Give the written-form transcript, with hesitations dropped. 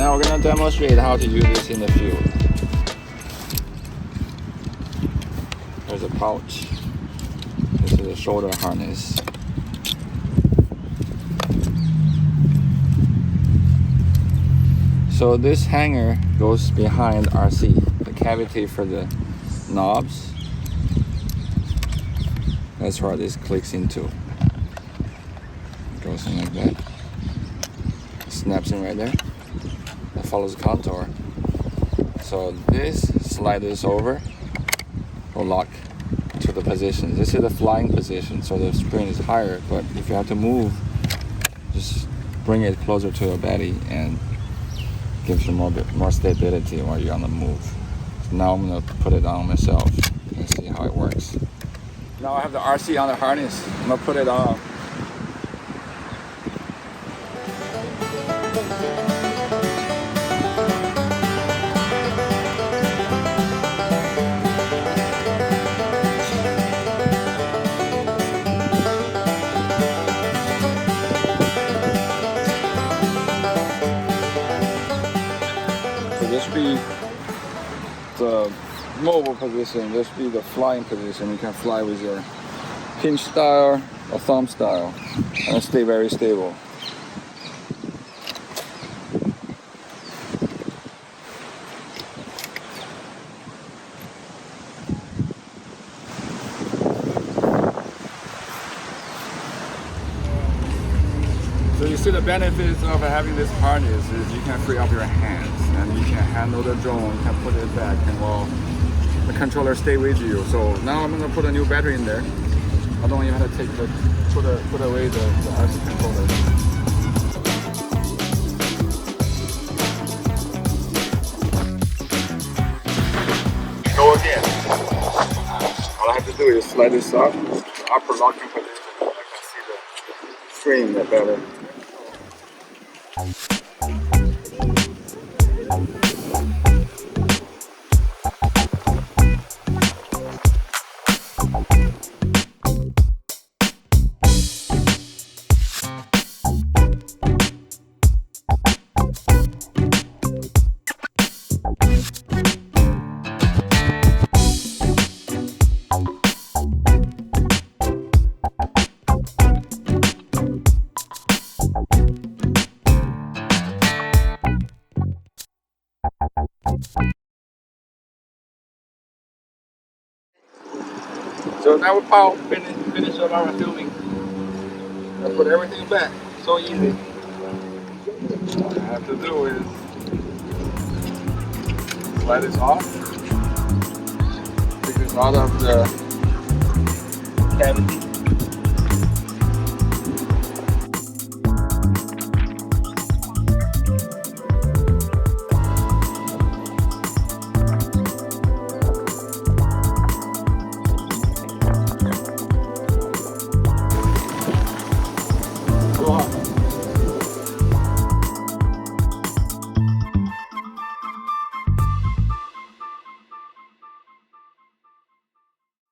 Now we're gonna demonstrate how to use this in the field. There's a pouch. This is a shoulder harness. So this hanger goes behind RC, the cavity for the knobs. That's where this clicks into. It goes in like that. It snaps in right there. It follows the contour. So this, slide this over, will lock to the position. This is the flying position, so the spring is higher, but if you have to move, just bring it closer to your belly and gives you more stability while you're on the move. So now I'm gonna put it on myself and see how it works. Now I have the RC on the harness. I'm gonna put it on. This be the mobile position, this be the flying position. You can fly with your pinch style or thumb style and stay very stable. So you see the benefits of having this harness is you can free up your hands and you can handle the drone, you can put it back and well, the controller stay with you. So now I'm gonna put a new battery in there. I don't even have to take put away the RC controller. Go again. All I have to do is slide this up, the upper locking position. I can see the screen better. So now we're about finish up our filming. I put everything back. So easy. All I have to do is slide this off. Take this out of the cavity.